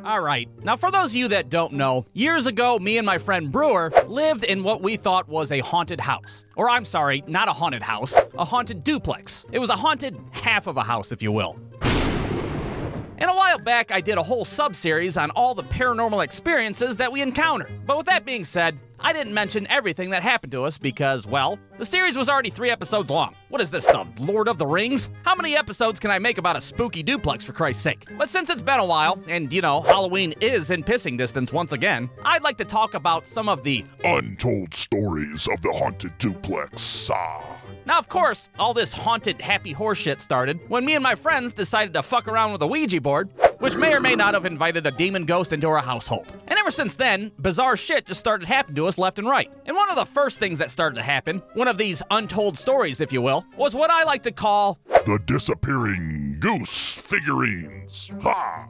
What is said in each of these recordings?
Alright, now for those of you that don't know, years ago, me and my friend Brewer lived in what we thought was a haunted house. Or I'm sorry, not a haunted house, a haunted duplex. It was a haunted half of a house, if you will. And a while back, I did a whole sub-series on all the paranormal experiences that we encountered. But with that being said, I didn't mention everything that happened to us because, well, the series was already 3 episodes long. What is this, the Lord of the Rings? How many episodes can I make about a spooky duplex, for Christ's sake? But since it's been a while, and, you know, Halloween is in pissing distance once again, I'd like to talk about some of the untold stories of the haunted duplex. Now, of course, all this haunted happy horseshit started when me and my friends decided to fuck around with a Ouija board, which may or may not have invited a demon ghost into our household. And ever since then, bizarre shit just started happening to us left and right. And one of the first things that started to happen, one of these untold stories, if you will, was what I like to call the disappearing goose figurines. Ha!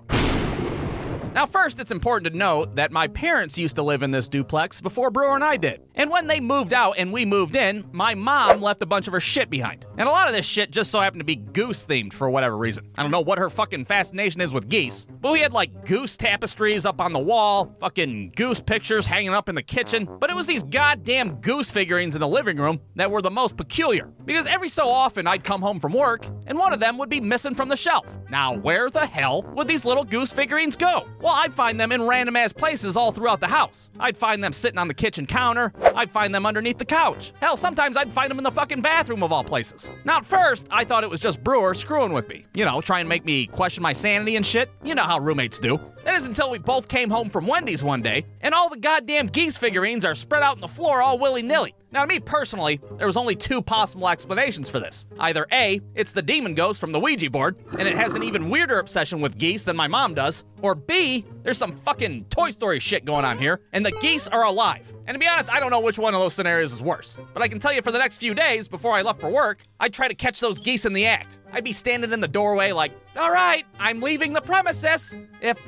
Now first, it's important to note that my parents used to live in this duplex before Brewer and I did. And when they moved out and we moved in, my mom left a bunch of her shit behind. And a lot of this shit just so happened to be goose themed for whatever reason. I don't know what her fucking fascination is with geese, but we had like goose tapestries up on the wall, fucking goose pictures hanging up in the kitchen, but it was these goddamn goose figurines in the living room that were the most peculiar. Because every so often I'd come home from work and one of them would be missing from the shelf. Now where the hell would these little goose figurines go? Well, I'd find them in random ass places all throughout the house. I'd find them sitting on the kitchen counter. I'd find them underneath the couch. Hell, sometimes I'd find them in the fucking bathroom of all places. Now at first, I thought it was just Brewer screwing with me. You know, trying to make me question my sanity and shit. You know how roommates do. That is until we both came home from Wendy's one day, and all the goddamn geese figurines are spread out on the floor all willy-nilly. Now, to me personally, there was only 2 possible explanations for this. Either A, it's the demon ghost from the Ouija board, and it has an even weirder obsession with geese than my mom does. Or B, there's some fucking Toy Story shit going on here, and the geese are alive. And to be honest, I don't know which one of those scenarios is worse. But I can tell you for the next few days, before I left for work, I'd try to catch those geese in the act. I'd be standing in the doorway like, all right, I'm leaving the premises. If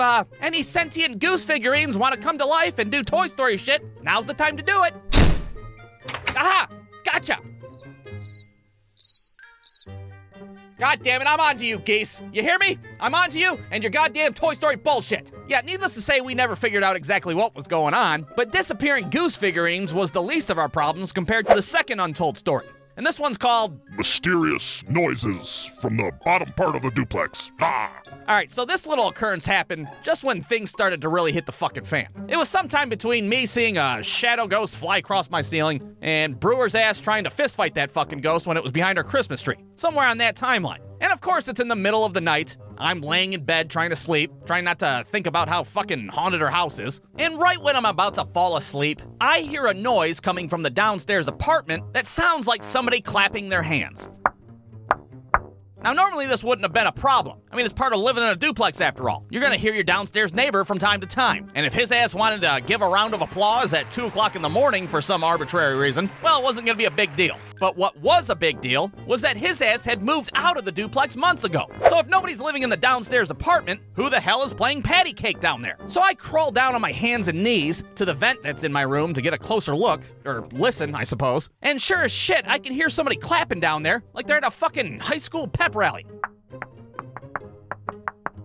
any sentient goose figurines want to come to life and do Toy Story shit, now's the time to do it. Aha! Gotcha! God damn it, I'm onto you, geese. You hear me? I'm onto you and your goddamn Toy Story bullshit. Yeah, needless to say, we never figured out exactly what was going on, but disappearing goose figurines was the least of our problems compared to the second untold story. And this one's called Mysterious Noises from the Bottom Part of the Duplex. Alright, so this little occurrence happened just when things started to really hit the fucking fan. It was sometime between me seeing a shadow ghost fly across my ceiling and Brewer's ass trying to fistfight that fucking ghost when it was behind our Christmas tree. Somewhere on that timeline. And of course, it's in the middle of the night. I'm laying in bed trying to sleep, trying not to think about how fucking haunted our house is. And right when I'm about to fall asleep, I hear a noise coming from the downstairs apartment that sounds like somebody clapping their hands. Now, normally this wouldn't have been a problem. I mean, it's part of living in a duplex after all. You're gonna hear your downstairs neighbor from time to time. And if his ass wanted to give a round of applause at 2 o'clock in the morning for some arbitrary reason, well, it wasn't gonna be a big deal. But what was a big deal was that his ass had moved out of the duplex months ago. So if nobody's living in the downstairs apartment, who the hell is playing patty cake down there? So I crawl down on my hands and knees to the vent that's in my room to get a closer look, or listen, I suppose. And sure as shit, I can hear somebody clapping down there like they're at a fucking high school pep rally.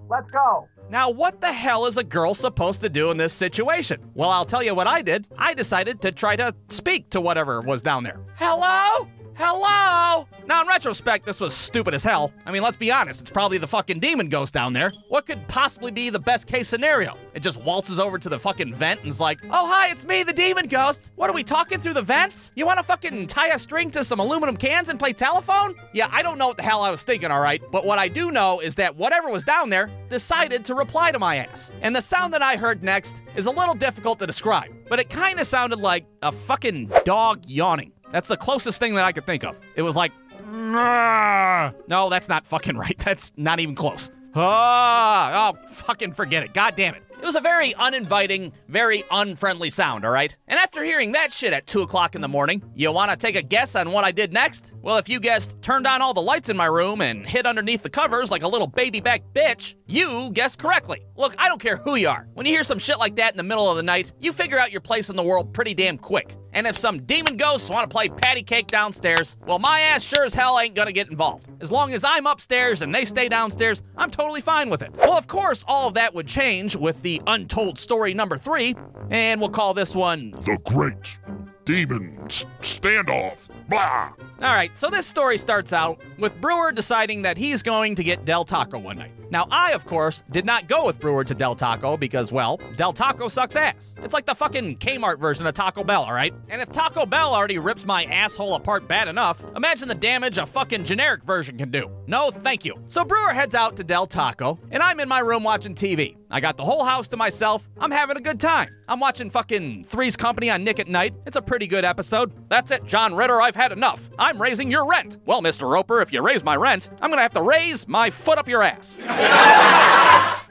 Let's go. Now, what the hell is a girl supposed to do in this situation? Well, I'll tell you what I did. I decided to try to speak to whatever was down there. Hello? Hello? Now, in retrospect, this was stupid as hell. I mean, let's be honest, it's probably the fucking demon ghost down there. What could possibly be the best case scenario? It just waltzes over to the fucking vent and is like, oh, hi, it's me, the demon ghost. What, are we talking through the vents? You want to fucking tie a string to some aluminum cans and play telephone? Yeah, I don't know what the hell I was thinking, all right? But what I do know is that whatever was down there decided to reply to my ass. And the sound that I heard next is a little difficult to describe, but it kind of sounded like a fucking dog yawning. That's the closest thing that I could think of. It was like, no, that's not fucking right. That's not even close. Oh, fucking forget it. God damn it. It was a very uninviting, very unfriendly sound, all right? And after hearing that shit at 2 o'clock in the morning, you want to take a guess on what I did next? Well, if you guessed turned on all the lights in my room and hid underneath the covers like a little baby back bitch, you guessed correctly. Look, I don't care who you are. When you hear some shit like that in the middle of the night, you figure out your place in the world pretty damn quick. And if some demon ghosts want to play patty cake downstairs, well, my ass sure as hell ain't gonna get involved. As long as I'm upstairs and they stay downstairs, I'm totally fine with it. Well, of course, all of that would change with the be untold story number 3, and we'll call this one The Great Demon Standoff. Blah! All right, so this story starts out with Brewer deciding that he's going to get Del Taco one night. Now, I, of course, did not go with Brewer to Del Taco because, well, Del Taco sucks ass. It's like the fucking Kmart version of Taco Bell, all right? And if Taco Bell already rips my asshole apart bad enough, imagine the damage a fucking generic version can do. No, thank you. So Brewer heads out to Del Taco, and I'm in my room watching TV. I got the whole house to myself. I'm having a good time. I'm watching fucking Three's Company on Nick at Night. It's a pretty good episode. That's it, John Ritter. I've had enough. I'm raising your rent. Well, Mr. Roper, if you raise my rent, I'm gonna have to raise my foot up your ass.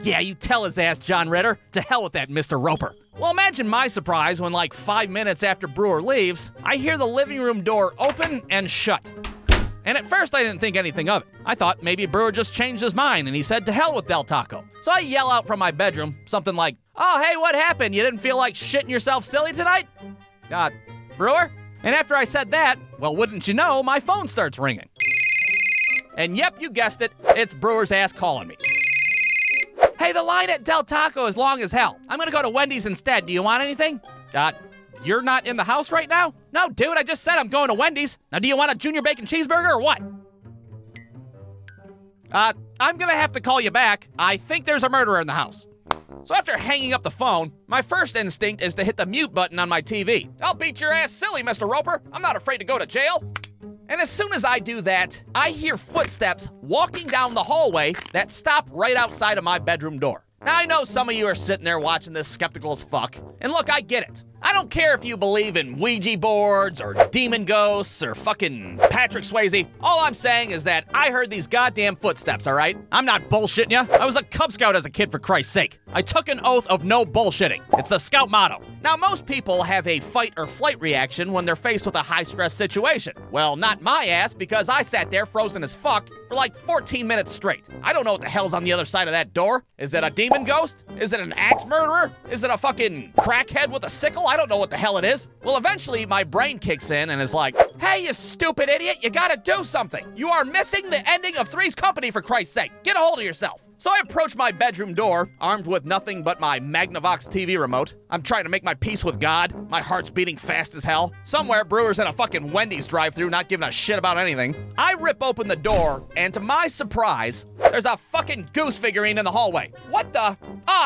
Yeah, you tell his ass, John Ritter. To hell with that, Mr. Roper. Well, imagine my surprise when, like 5 minutes after Brewer leaves, I hear the living room door open and shut. And at first, I didn't think anything of it. I thought maybe Brewer just changed his mind and he said to hell with Del Taco. So I yell out from my bedroom, something like, "Oh, hey, what happened? You didn't feel like shitting yourself silly tonight?" Brewer? And after I said that, well, wouldn't you know, my phone starts ringing. And yep, you guessed it, it's Brewer's ass calling me. "Hey, the line at Del Taco is long as hell. I'm gonna go to Wendy's instead. Do you want anything?" You're not in the house right now? "No, dude, I just said I'm going to Wendy's. Now, do you want a junior bacon cheeseburger or what?" I'm gonna have to call you back. I think there's a murderer in the house." So after hanging up the phone, my first instinct is to hit the mute button on my TV. "I'll beat your ass silly, Mr. Roper. I'm not afraid to go to jail." And as soon as I do that, I hear footsteps walking down the hallway that stop right outside of my bedroom door. Now, I know some of you are sitting there watching this skeptical as fuck. And look, I get it. I don't care if you believe in Ouija boards or demon ghosts or fucking Patrick Swayze. All I'm saying is that I heard these goddamn footsteps, all right? I'm not bullshitting you. I was a Cub Scout as a kid, for Christ's sake. I took an oath of no bullshitting. It's the Scout motto. Now, most people have a fight or flight reaction when they're faced with a high-stress situation. Well, not my ass, because I sat there frozen as fuck for like 14 minutes straight. I don't know what the hell's on the other side of that door. Is it a demon ghost? Is it an axe murderer? Is it a fucking crackhead with a sickle? I don't know what the hell it is. Well, eventually my brain kicks in and is like, "Hey, you stupid idiot, you gotta do something. You are missing the ending of Three's Company, for Christ's sake. Get a hold of yourself." So I approach my bedroom door, armed with nothing but my Magnavox TV remote. I'm trying to make my peace with God. My heart's beating fast as hell. Somewhere, Brewer's in a fucking Wendy's drive-thru, not giving a shit about anything. I rip open the door, and to my surprise, there's a fucking goose figurine in the hallway. What the?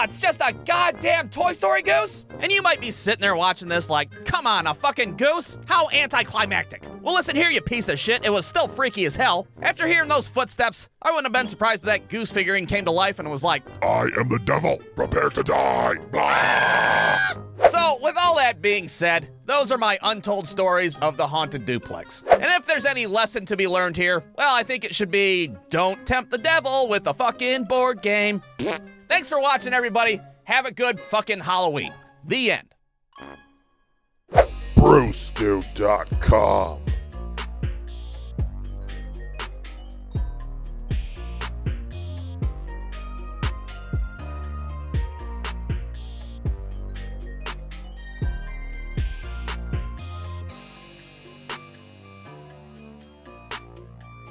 It's just a goddamn Toy Story goose? And you might be sitting there watching this like, come on, a fucking goose? How anticlimactic. Well, listen here, you piece of shit. It was still freaky as hell. After hearing those footsteps, I wouldn't have been surprised if that goose figurine came to life and was like, "I am the devil. Prepare to die." Blah! So, with all that being said, those are my untold stories of the haunted duplex. And if there's any lesson to be learned here, well, I think it should be, don't tempt the devil with a fucking board game. Thanks for watching, everybody. Have a good fucking Halloween. The end. BruceDude.com